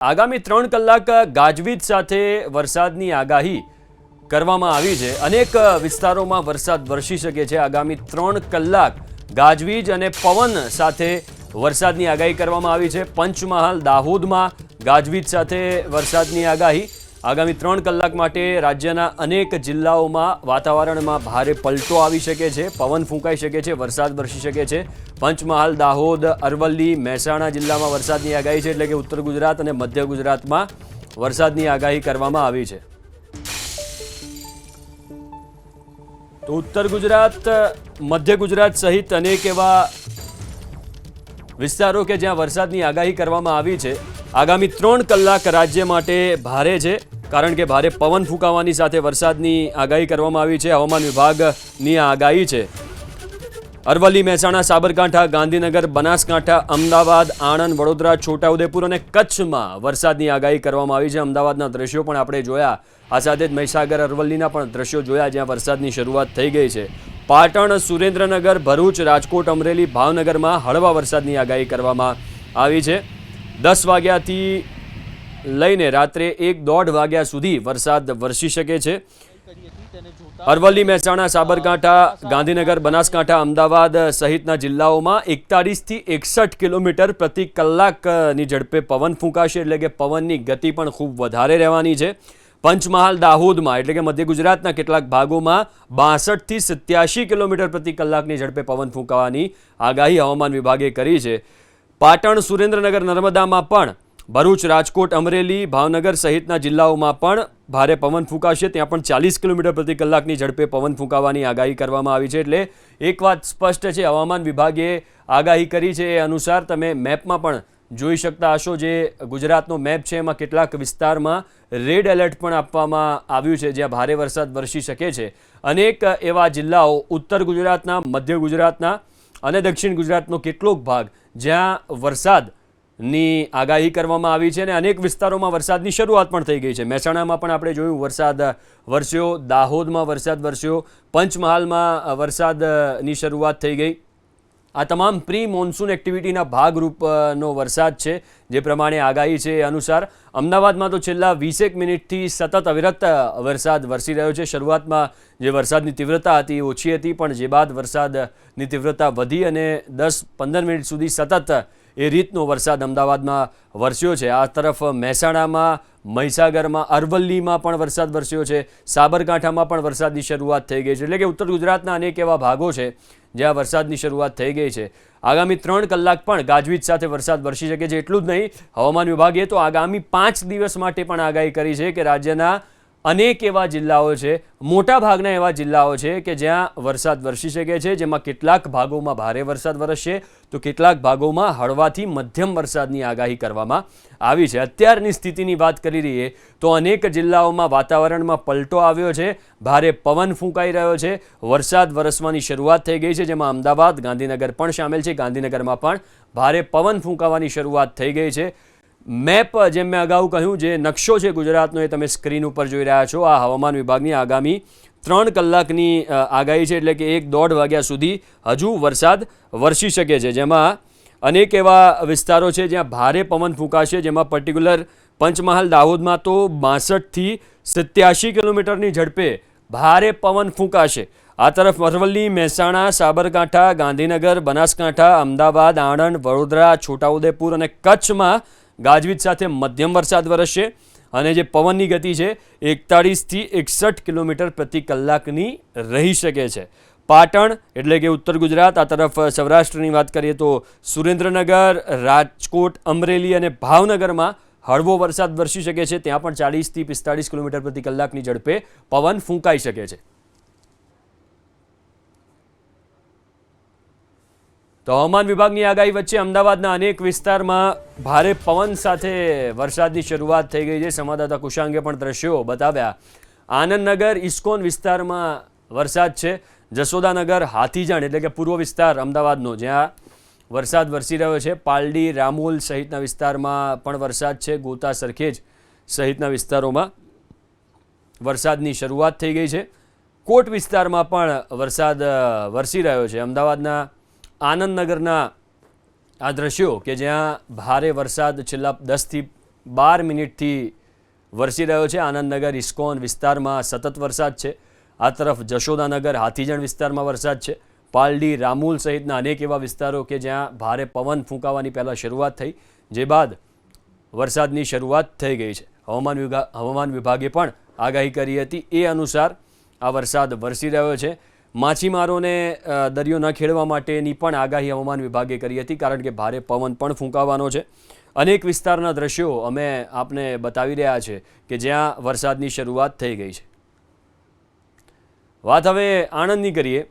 આગામી 3 કલાક ગાજવીજ સાથે વરસાદની આગાહી કરવામાં આવી છે। અનેક વિસ્તારોમાં વરસાદ વરસી શકે છે। આગામી 3 કલાક ગાજવીજ અને પવન સાથે વરસાદની આગાહી કરવામાં આવી છે। પંચમહાલ દાહોદમાં ગાજવીજ સાથે વરસાદની આગાહી। આગામી 3 કલાક માટે રાજ્યના અનેક જિલ્લાઓમાં વાતાવરણમાં ભારે પલટો આવી શકે છે, પવન ફૂંકાઈ શકે છે, વરસાદ વરસી શકે છે। પંચમહાલ, દાહોદ, અરવલ્લી, મહેસાણા જિલ્લામાં વરસાદની આગાહી છે, એટલે કે ઉત્તર ગુજરાત અને મધ્ય ગુજરાતમાં વરસાદની આગાહી કરવામાં આવી છે। તો ઉત્તર ગુજરાત, મધ્ય ગુજરાત સહિત અનેક એવા વિસ્તારો કે જ્યાં વરસાદની આગાહી કરવામાં આવી છે। આગામી 3 કલાક રાજ્ય માટે ભારે છે, કારણ કે ભારે પવન ફૂંકાવાની સાથે વરસાદની આગાહી કરવામાં આવી છે। હવામાન વિભાગની આગાહી છે અરવલ્લી, મહેસાણા, સાબરકાંઠા, ગાંધીનગર, બનાસકાંઠા, અમદાવાદ, આણંદ, વડોદરા, છોટાઉદેપુર અને કચ્છમાં વરસાદની આગાહી કરવામાં આવી છે। અમદાવાદના દ્રશ્યો પણ આપણે જોયા, આ સાથે જ મહીસાગર, અરવલ્લીના પણ દ્રશ્યો જોયા, જ્યાં વરસાદની શરૂઆત થઈ ગઈ છે। પાટણ, સુરેન્દ્રનગર, ભરૂચ, રાજકોટ, અમરેલી, ભાવનગરમાં હળવા વરસાદની આગાહી કરવામાં આવી છે। 10 વાગ્યાથી લઈને રાત્રે 1-1:30 વાગ્યા સુધી વરસાદ વરસી શકે છે। અરવલ્લી, મહેસાણા, સાબરકાંઠા, ગાંધીનગર, બનાસકાંઠા, અમદાવાદ સહિતના જિલ્લાઓમાં 41 થી 61 કિલોમીટર પ્રતિ કલાકની ઝડપે પવન ફૂંકાશે, એટલે કે પવનની ગતિ પણ ખૂબ વધારે રહેવાની છે। પંચમહાલ, દાહોદમાં એટલે કે મધ્ય ગુજરાતના કેટલાક ભાગોમાં 62 થી 87 કિલોમીટર પ્રતિ કલાકની ઝડપે પવન ફૂંકાવાની આગાહી હવામાન વિભાગે કરી છે। પાટણ, સુરેન્દ્રનગર, નર્મદામાં પણ, ભરૂચ, રાજકોટ, અમરેલી, ભાવનગર સહિતના જિલ્લાઓમાં પણ ભારે પવન ફૂંકાશે। ત્યાં પણ 40 કિલોમીટર પ્રતિ કલાકની ઝડપે પવન ફૂંકાવાની આગાહી કરવામાં આવી છે। એટલે એક વાત સ્પષ્ટ છે, હવામાન વિભાગે આગાહી કરી છે એ અનુસાર તમે મેપમાં પણ જોઈ શકતા હશો, જે ગુજરાતનો મેપ છે એમાં કેટલાક વિસ્તારમાં રેડ એલર્ટ પણ આપવામાં આવ્યું છે, જ્યાં ભારે વરસાદ વરસી શકે છે। અનેક એવા જિલ્લાઓ ઉત્તર ગુજરાતના, મધ્ય ગુજરાતના અને દક્ષિણ ગુજરાતનો કેટલોક ભાગ જ્યાં વરસાદની આગાહી કરવામાં આવી છે અને અનેક વિસ્તારોમાં વરસાદની શરૂઆત પણ થઈ ગઈ છે। મહેસાણામાં પણ આપણે જોયું વરસાદ વરસ્યો, દાહોદમાં વરસાદ વરસ્યો, પંચમહાલમાં વરસાદની શરૂઆત થઈ ગઈ। આ તમામ પ્રી મોન્સૂન એક્ટિવિટીના ભાગરૂપનો વરસાદ છે, જે પ્રમાણે આગાહી છે એ અનુસાર। અમદાવાદમાં તો છેલ્લા 20 મિનિટથી સતત અવિરત વરસાદ વરસી રહ્યો છે। શરૂઆતમાં જે વરસાદની તીવ્રતા હતી એ ઓછી હતી, પણ જે બાદ વરસાદની તીવ્રતા વધી અને 10-15 મિનિટ સુધી સતત એ રીતનો વરસાદ અમદાવાદમાં વરસ્યો છે। આ તરફ મહેસાણામાં, મહીસાગરમાં, અરવલ્લીમાં પણ વરસાદ વરસ્યો છે, સાબરકાંઠામાં પણ વરસાદની શરૂઆત થઈ ગઈ છે। એટલે કે ઉત્તર ગુજરાતના અનેક એવા ભાગો છે જ્યાં વરસાદની શરૂઆત થઈ ગઈ છે। આગામી 3 કલાક પણ ગાજવીજ સાથે વરસાદ વરસી શકે છે। એટલું જ નહીં, હવામાન વિભાગે તો આગામી 5 દિવસ માટે પણ આગાહી કરી છે કે રાજ્યના અનેક એવા જિલ્લાઓ છે, મોટા ભાગના એવા જિલ્લાઓ છે કે જ્યાં વરસાદ વરસી શકે છે, જેમાં કેટલાક ભાગોમાં ભારે વરસાદ વરસશે તો કેટલાક ભાગોમાં હળવાથી મધ્યમ વરસાદની આગાહી કરવામાં આવી છે। અત્યારની સ્થિતિની વાત કરી રહીએ તો અનેક જિલ્લાઓમાં વાતાવરણમાં પલટો આવ્યો છે, ભારે પવન ફૂંકાઈ રહ્યો છે, વરસાદ વરસવાની શરૂઆત થઈ ગઈ છે, જેમાં અમદાવાદ, ગાંધીનગર પણ સામેલ છે। ગાંધીનગરમાં પણ ભારે પવન ફૂંકાવાની શરૂઆત થઈ ગઈ છે। મેપ, જેમ મેં અગાઉ કહ્યું, જે નકશો છે ગુજરાતનો એ તમે સ્ક્રીન ઉપર જોઈ રહ્યા છો। આ હવામાન વિભાગની આગામી 3 કલાકની આગાહી છે, એટલે કે 1-1:30 વાગ્યા સુધી હજુ વરસાદ વરસી શકે છે, જેમાં અનેક એવા વિસ્તારો છે જ્યાં ભારે પવન ફૂંકાશે, જેમાં પર્ટિક્યુલર પંચમહાલ, દાહોદમાં તો 62 થી 87 કિલોમીટરની ઝડપે ભારે પવન ફૂંકાશે। આ તરફ અરવલ્લી, મહેસાણા, સાબરકાંઠા, ગાંધીનગર, બનાસકાંઠા, અમદાવાદ, આણંદ, વડોદરા, છોટાઉદેપુર અને કચ્છમાં ગાજવીજ સાથે મધ્યમ વરસાદ વરસશે અને જે પવનની ગતિ છે 41 થી 61 કિલોમીટર પ્રતિ કલાકની રહી શકે છે। પાટણ એટલે કે ઉત્તર ગુજરાત, આ તરફ સૌરાષ્ટ્રની વાત કરીએ તો સુરેન્દ્રનગર, રાજકોટ, અમરેલી અને ભાવનગરમાં હળવો વરસાદ વરસી શકે છે। ત્યાં પણ 40 થી 45 કિલોમીટર પ્રતિ કલાકની ઝડપે પવન ફૂંકાઈ શકે છે। તો હવામાન વિભાગની આગાહી વચ્ચે અમદાવાદના અનેક વિસ્તારમાં ભારે પવન સાથે વરસાદની શરૂઆત થઈ ગઈ છે। સંવાદદાતા કુશાંગે પણ દ્રશ્યો બતાવ્યા। આનંદનગર, ઇસ્કોન વિસ્તારમાં વરસાદ છે। જશોદાનગર, હાથીજાણ એટલે કે પૂર્વ વિસ્તાર અમદાવાદનો, જ્યાં વરસાદ વરસી રહ્યો છે। પાલડી, રામોલ સહિતના વિસ્તારમાં પણ વરસાદ છે। ગોતા, સરખેજ સહિતના વિસ્તારોમાં વરસાદની શરૂઆત થઈ ગઈ છે। કોટ વિસ્તારમાં પણ વરસાદ વરસી રહ્યો છે। અમદાવાદના આનંદનગરના આ દ્રશ્યો કે જ્યાં ભારે વરસાદ છેલ્લા 10 થી મિનિટથી વરસી રહ્યો છે. આનંદનગર ઇસ્કોન વિસ્તારમાં સતત વરસાદ છે. આ તરફ જશોદાનગર હાથીજણ વિસ્તારમાં વરસાદ છે. પાલડી રામુલ સહિતના અનેક એવા વિસ્તારો કે જ્યાં ભારે પવન ફૂંકાવાની પહેલાં શરૂઆત થઈ, જે બાદ વરસાદની શરૂઆત થઈ ગઈ છે. હવામાન વિભાગે પણ આગાહી કરી હતી એ અનુસાર આ વરસાદ વરસી રહ્યો છે. માછીમારોને દરિયો ન ખેડવા માટેની પણ આગાહી હવામાન વિભાગે કરી હતી, કારણ કે ભારે પવન પણ ફૂંકાવાનો છે. અનેક વિસ્તારના દ્રશ્યો અમે આપને બતાવી રહ્યા છે કે જ્યાં વરસાદની શરૂઆત થઈ ગઈ છે. વાત હવે આણંદની કરીએ.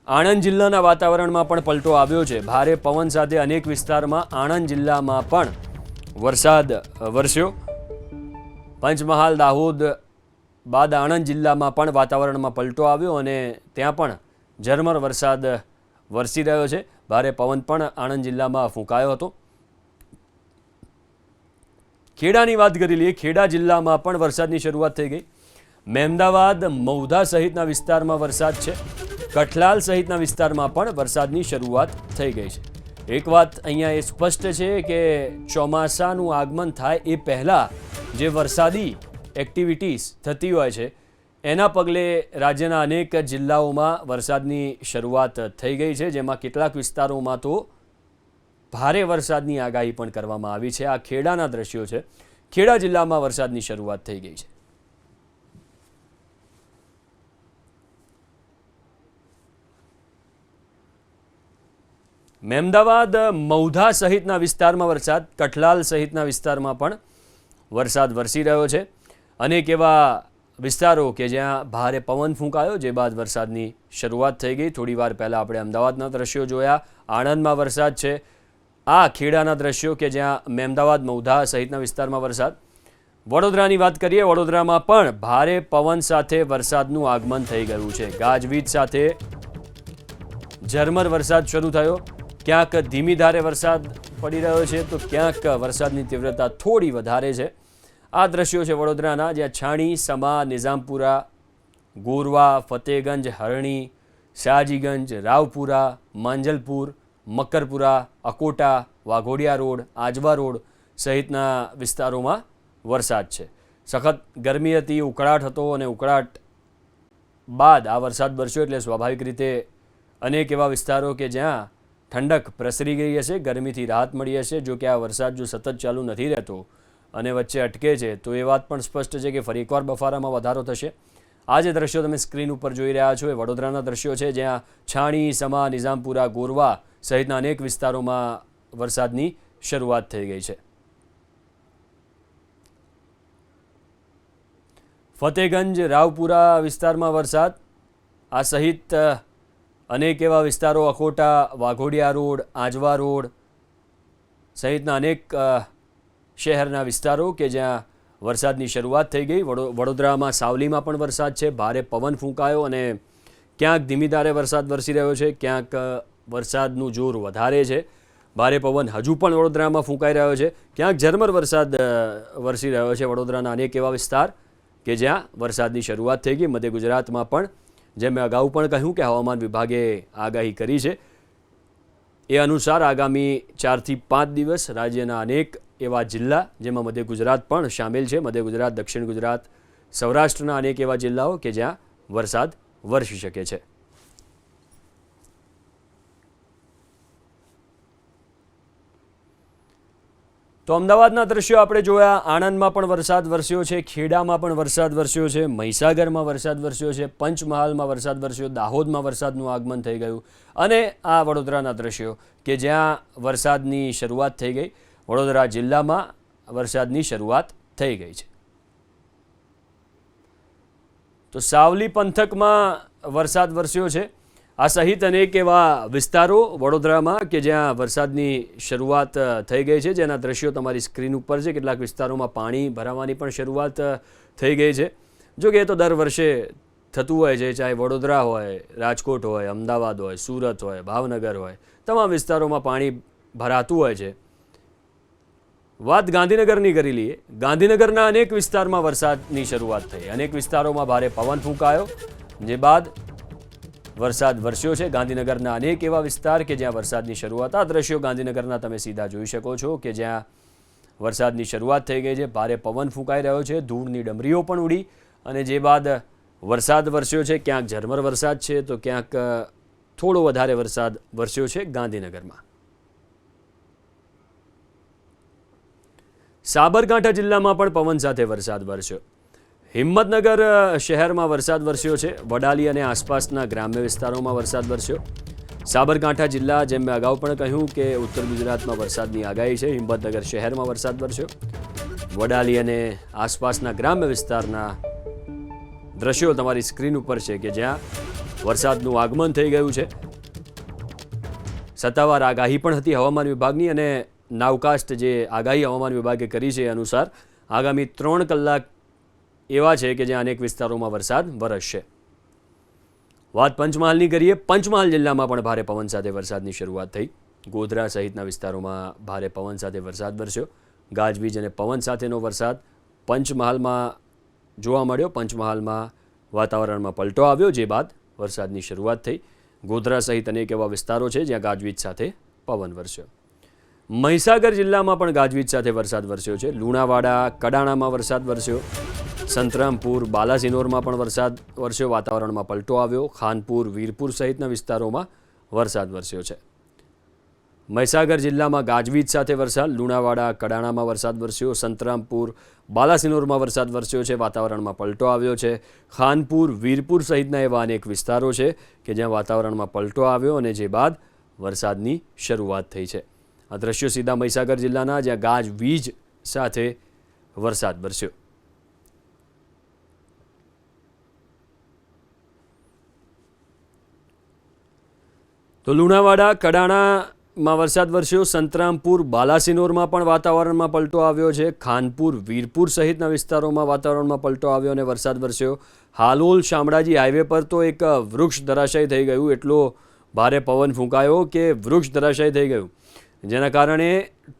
આણંદ જિલ્લાના વાતાવરણમાં પણ પલટો આવ્યો છે. ભારે પવન સાથે અનેક વિસ્તારમાં આણંદ જિલ્લામાં પણ વરસાદ વરસ્યો. પંચમહાલ, દાહોદ બાદ આણંદ જિલ્લામાં પણ વાતાવરણમાં પલટો આવ્યો અને ત્યાં પણ ઝરમર વરસાદ વરસી રહ્યો છે. ભારે પવન પણ આણંદ જિલ્લામાં ફૂંકાયો હતો. ખેડાની વાત કરી લઈએ. ખેડા જિલ્લામાં પણ વરસાદની શરૂઆત થઈ ગઈ. મહેમદાવાદ, મૌધા સહિતના વિસ્તારમાં વરસાદ છે. કઠલાલ સહિતના વિસ્તારમાં પણ વરસાદની શરૂઆત થઈ ગઈ છે. એક વાત અહીંયા એ સ્પષ્ટ છે કે ચોમાસાનું આગમન થાય એ પહેલાં જે વરસાદી એક્ટિવિટીઝ થતી હોય છે એના પગલે રાજ્યના અનેક જિલ્લાઓમાં વરસાદની શરૂઆત થઈ ગઈ છે, જેમાં કેટલાક વિસ્તારોમાં તો ભારે વરસાદની આગાહી પણ કરવામાં આવી છે. આ ખેડાના દ્રશ્યો છે. ખેડા જિલ્લામાં વરસાદની શરૂઆત થઈ ગઈ છે. મહેમદાવાદ, મૌધા સહિતના વિસ્તારમાં વરસાદ, કઠલાલ સહિતના વિસ્તારમાં પણ વરસાદ વરસી રહ્યો છે. અનેક એવા વિસ્તારો કે જ્યાં ભારે પવન ફૂંકાયો, જે બાદ વરસાદની શરૂઆત થઈ ગઈ. થોડી વાર પહેલાં આપણે અમદાવાદના દ્રશ્યો જોયા. આણંદમાં વરસાદ છે. આ ખેડાના દ્રશ્યો કે જ્યાં મહેમદાવાદ, મૌધા સહિતના વિસ્તારમાં વરસાદ. વડોદરાની વાત કરીએ. વડોદરામાં પણ ભારે પવન સાથે વરસાદનું આગમન થઈ ગયું છે. ગાજવીજ સાથે ઝરમર વરસાદ શરૂ થયો. ક્યાંક ધીમી ધારે વરસાદ પડી રહ્યો છે તો ક્યાંક વરસાદની તીવ્રતા થોડી વધારે છે. આ દ્રશ્યો છે વડોદરાના, જ્યાં છાણી, સમા, નિઝામપુરા, ગોરવા, ફતેગંજ, હરણી, શાહજીગંજ, રાવપુરા, માંજલપુર, મકરપુરા, અકોટા, વાઘોડિયા રોડ, આજવા રોડ સહિતના વિસ્તારોમાં વરસાદ છે. સખત ગરમી હતી, ઉકળાટ હતો અને ઉકળાટ બાદ આ વરસાદ વરસ્યો એટલે સ્વાભાવિક રીતે અનેક એવા વિસ્તારો કે જ્યાં ઠંડક પ્રસરી ગઈ હશે, ગરમીથી રાહત મળી હશે. જો કે આ વરસાદ જો સતત ચાલુ નથી રહેતો અને વચ્ચે અટકે છે તો એ વાત પણ સ્પષ્ટ છે કે ફરી એકવાર બફારામાં વધારો થશે. આ જે દ્રશ્યો તમે સ્ક્રીન ઉપર જોઈ રહ્યા છો એ વડોદરાના દ્રશ્યો છે, જ્યાં છાણી, સમા, નિઝામપુરા, ગોરવા સહિતના અનેક વિસ્તારોમાં વરસાદની શરૂઆત થઈ ગઈ છે. ફતેગંજ, રાવપુરા વિસ્તારમાં વરસાદ. આ સહિત અનેક એવા વિસ્તારો, અકોટા, વાઘોડિયા રોડ, આજવા રોડ સહિતના અનેક શહેરના વિસ્તારો કે જ્યાં વરસાદની શરૂઆત થઈ ગઈ. વડોદરામાં સાવલીમાં પણ વરસાદ છે. ભારે પવન ફૂંકાયો અને ક્યાંક ધીમી ધારે વરસાદ વરસી રહ્યો છે, ક્યાંક વરસાદનું જોર વધારે છે. ભારે પવન હજુ પણ વડોદરામાં ફૂંકાઈ રહ્યો છે. ક્યાંક ઝરમર વરસાદ વરસી રહ્યો છે. વડોદરાના અનેક એવા વિસ્તાર કે જ્યાં વરસાદની શરૂઆત થઈ ગઈ. મધ્ય ગુજરાતમાં પણ, જેમ મેં અગાઉ પણ કહ્યું કે હવામાન વિભાગે આગાહી કરી છે એ અનુસાર આગામી 4 થી 5 દિવસ રાજ્યના અનેક એવા જિલ્લા, જેમાં મધ્ય ગુજરાત પણ સામેલ છે, મધ્ય ગુજરાત, દક્ષિણ ગુજરાત, સૌરાષ્ટ્રના અનેક એવા જિલ્લાઓ કે જ્યાં વરસાદ વરસી શકે છે. તો અમદાવાદના દ્રશ્યો આપણે જોયા. આણંદમાં પણ વરસાદ વરસ્યો છે. ખેડામાં પણ વરસાદ વરસ્યો છે. મહીસાગરમાં વરસાદ વરસ્યો છે. પંચમહાલમાં વરસાદ વરસ્યો. દાહોદમાં વરસાદનું આગમન થઈ ગયું. અને આ વડોદરાના દ્રશ્યો કે જ્યાં વરસાદની શરૂઆત થઈ ગઈ. વડોદરા જિલ્લામાં વરસાદની શરૂઆત થઈ ગઈ છે. તો સાવલી પંથકમાં વરસાદ વરસ્યો છે. આ સહિત અનેક એવા વિસ્તારો વડોદરામાં કે જ્યાં વરસાદની શરૂઆત થઈ ગઈ છે, જેના દ્રશ્યો તમારી સ્ક્રીન ઉપર છે. કેટલાક વિસ્તારોમાં પાણી ભરાવાની પણ શરૂઆત થઈ ગઈ છે. જો કે એ તો દર વર્ષે થતું હોય છે, ચાહે વડોદરા હોય, રાજકોટ હોય, અમદાવાદ હોય, સુરત હોય, ભાવનગર હોય, તમામ વિસ્તારોમાં પાણી ભરાતું હોય છે. વાત ગાંધીનગરની કરી લઈએ. ગાંધીનગરના અનેક વિસ્તારમાં વરસાદની શરૂઆત થઈ. અનેક વિસ્તારોમાં ભારે પવન ફૂંકાયો, જે બાદ વરસાદ વરસ્યો છે. ગાંધીનગરના અનેક એવા વિસ્તાર કે જ્યાં વરસાદની શરૂઆત. આ દ્રશ્યો ગાંધીનગરના તમે સીધા જોઈ શકો છો કે જ્યાં વરસાદની શરૂઆત થઈ ગઈ છે. ભારે પવન ફૂંકાઈ રહ્યો છે, ધૂળની ડમરીઓ પણ ઉડી અને જે બાદ વરસાદ વરસ્યો છે. ક્યાંક ઝરમર વરસાદ છે તો ક્યાંક થોડો વધારે વરસાદ વરસ્યો છે ગાંધીનગરમાં. સાબરકાંઠા જિલ્લામાં પણ પવન સાથે વરસાદ વરસ્યો. હિંમતનગર શહેરમાં વરસાદ વરસ્યો છે. વડાલી અને આસપાસના ગ્રામ્ય વિસ્તારોમાં વરસાદ વરસ્યો. સાબરકાંઠા જિલ્લા, જેમ મેં અગાઉ પણ કહ્યું કે ઉત્તર ગુજરાતમાં વરસાદની આગાહી છે. હિંમતનગર શહેરમાં વરસાદ વરસ્યો. વડાલી અને આસપાસના ગ્રામ્ય વિસ્તારના દ્રશ્યો તમારી સ્ક્રીન ઉપર છે કે જ્યાં વરસાદનું આગમન થઈ ગયું છે. સત્તાવાર આગાહી પણ હતી હવામાન વિભાગની અને નાવકાસ્ટ જે આગાહી હવામાન વિભાગે કરી છે એ અનુસાર આગામી 3 કલાક એવા છે કે જ્યાં અનેક વિસ્તારોમાં વરસાદ વરસશે. વાત પંચમહાલની કરીએ. પંચમહાલ જિલ્લામાં પણ ભારે પવન સાથે વરસાદની શરૂઆત થઈ. ગોધરા સહિતના વિસ્તારોમાં ભારે પવન સાથે વરસાદ વરસ્યો. ગાજવીજ અને પવન સાથેનો વરસાદ પંચમહાલમાં જોવા મળ્યો. પંચમહાલમાં વાતાવરણમાં પલટો આવ્યો, જે બાદ વરસાદની શરૂઆત થઈ. ગોધરા સહિત અનેક એવા વિસ્તારો છે જ્યાં ગાજવીજ સાથે પવન વરસ્યો. મહીસાગર જિલ્લામાં પણ ગાજવીજ સાથે વરસાદ વરસ્યો છે. લુણાવાડા, કડાણામાં વરસાદ વરસ્યો. સંતરામપુર, બાલાસિનોરમાં પણ વરસાદ વરસ્યો. વાતાવરણમાં પલટો આવ્યો. ખાનપુર, વીરપુર સહિતના વિસ્તારોમાં વરસાદ વરસ્યો છે. મહીસાગર જિલ્લામાં ગાજવીજ સાથે વરસાદ. લુણાવાડા, કડાણામાં વરસાદ વરસ્યો. સંતરામપુર, બાલાસિનોરમાં વરસાદ વરસ્યો છે. વાતાવરણમાં પલટો આવ્યો છે. ખાનપુર, વીરપુર સહિતના એવા અનેક વિસ્તારો છે કે જ્યાં વાતાવરણમાં પલટો આવ્યો અને જે બાદ વરસાદની શરૂઆત થઈ છે. આ દ્રશ્યો સીધા મહીસાગર જિલ્લાના, જ્યાં ગાજવીજ સાથે વરસાદ વરસ્યો. તો લુણાવાડા, કડાણામાં વરસાદ વરસ્યો. સંતરામપુર, બાલાસિનોરમાં પણ વાતાવરણમાં પલટો આવ્યો છે. ખાનપુર, વીરપુર સહિતના વિસ્તારોમાં વાતાવરણમાં પલટો આવ્યો અને વરસાદ વરસ્યો. હાલોલ શામળાજી હાઈવે પર તો એક વૃક્ષ ધરાશાયી થઈ ગયું. એટલો ભારે પવન ફૂંકાયો કે વૃક્ષ ધરાશાયી થઈ ગયું, જેના કારણે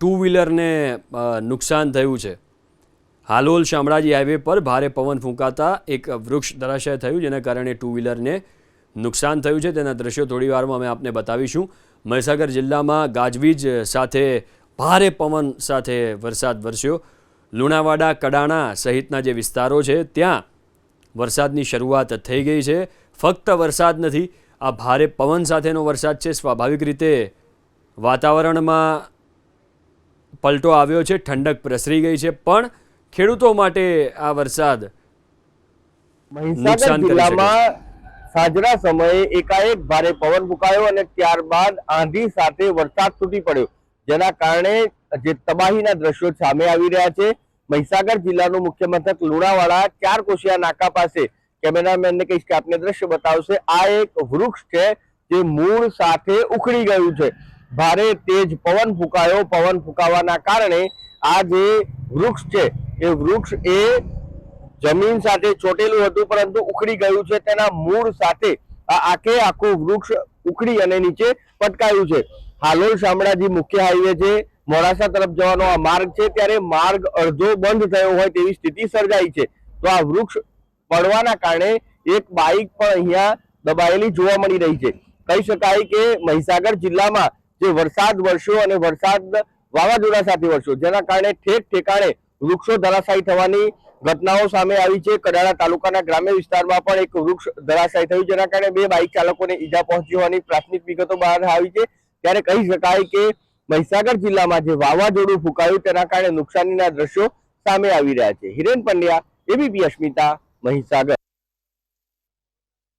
2 વ્હીલરને નુકસાન થયું છે. હાલોલ શામળાજી હાઈવે પર ભારે પવન ફૂંકાતા એક વૃક્ષ ધરાશાયી થયું, જેના કારણે 2 વ્હીલરને નુકસાન થયું છે. તેના દ્રશ્યો થોડી વારમાં અમે આપને બતાવીશું. મહીસાગર જિલ્લામાં ગાજવીજ સાથે ભારે પવન સાથે વરસાદ વરસ્યો. લુણાવાડા, કડાણા સહિતના જે વિસ્તારો છે ત્યાં વરસાદની શરૂઆત થઈ ગઈ છે. ફક્ત વરસાદ નથી, આ ભારે પવન સાથેનો વરસાદ છે. સ્વાભાવિક રીતે વાતાવરણમાં પલટો આવ્યો છે, ઠંડક પ્રસરી ગઈ છે, પણ ખેડૂતો માટે આ વરસાદ મહીસાગર જિલ્લામાં સાંજના સમયે એકાએક ભારે પવન ફૂંકાયો અને ત્યારબાદ આંધી સાથે વરસાદ તૂટી પડ્યો, જેના કારણે જે તબાહીના દ્રશ્યો સામે આવી રહ્યા છે. મહીસાગર જિલ્લાનું મુખ્ય મથક લુણાવાડા 4 કોશિયા નાકા પાસે કેમેરામેનને કહીશ કે આપને દ્રશ્ય બતાવશે. આ એક વૃક્ષ છે જે મૂળ સાથે ઉખડી ગયું છે. ભારે તેજ પવન ફૂંકાયો. પવન ફૂંકાવાના કારણે આ જે વૃક્ષ છે એ વૃક્ષ જમીન સાથે ચોટેલું હતું, પરંતુ ઉખડી ગયું છે. તેના મૂળ સાથે આ આખે આખું વૃક્ષ ઉખડી અને નીચે પટકાયું છે. હાલોલ શામળાજી મુખ્ય હાઈવે છે, મોડાસા તરફ જવાનો આ માર્ગ છે, ત્યારે માર્ગ અડધો બંધ થયો હોય તેવી સ્થિતિ સર્જાઈ છે. તો આ વૃક્ષ પડવાના કારણે એક બાઇક પણ અહીંયા દબાયેલી જોવા મળી રહી છે. કહી શકાય કે મહીસાગર જિલ્લામાં જે વરસાદ વરસ્યો અને વરસાદ વાવાઝોડા સાથે વરસ્યો, જેના કારણે ઠેક ઠેકાણે વૃક્ષો ધરાશાયી થવાની ઘટનાઓ સામે આવી છે. કડાણા તાલુકાના ગ્રામ્ય વિસ્તારમાં પણ એક વૃક્ષ ધરાશાયી થયું, જેના કારણે 2 બાઇક ચાલકોને ઈજા પહોંચી હોવાની પ્રાથમિક વિગતો બહાર આવી છે. ત્યારે કહી શકાય કે મહીસાગર જિલ્લામાં જે વાવાઝોડું ફૂંકાયું તેના કારણે નુકસાનીના દ્રશ્યો સામે આવી રહ્યા છે. હિરેન પંડ્યા, એબીપી અસ્મિતા, મહીસાગર.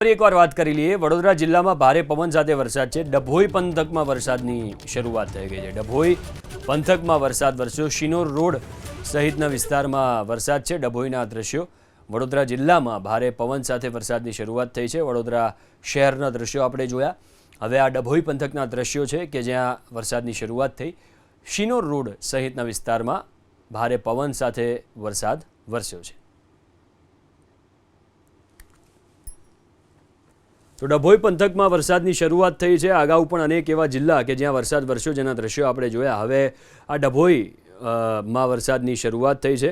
એકવાર વાત કરી લઈએ. વડોદરા જિલ્લામાં ભારે પવન સાથે વરસાદ છે. ડભોઈ પંથકમાં વરસાદની શરૂઆત થઈ ગઈ છે. ડભોઈ પંથકમાં વરસાદ વરસ્યો. શિનોર રોડ સહિતના વિસ્તારમાં વરસાદ છે. ડભોઈના દ્રશ્યો. વડોદરા જિલ્લામાં ભારે પવન સાથે વરસાદની શરૂઆત થઈ છે. વડોદરા શહેરના દ્રશ્યો આપણે જોયા. હવે આ ડભોઈ પંથકના દ્રશ્યો છે કે જ્યાં વરસાદની શરૂઆત થઈ. શિનોર રોડ સહિતના વિસ્તારમાં ભારે પવન સાથે વરસાદ વરસ્યો છે. તો ડભોઈ પંથકમાં વરસાદની શરૂઆત થઈ છે. અગાઉ પણ અનેક એવા જિલ્લા કે જ્યાં વરસાદ વરસ્યો, જેના દ્રશ્યો આપણે જોયા. હવે આ ડભોઈમાં વરસાદની શરૂઆત થઈ છે.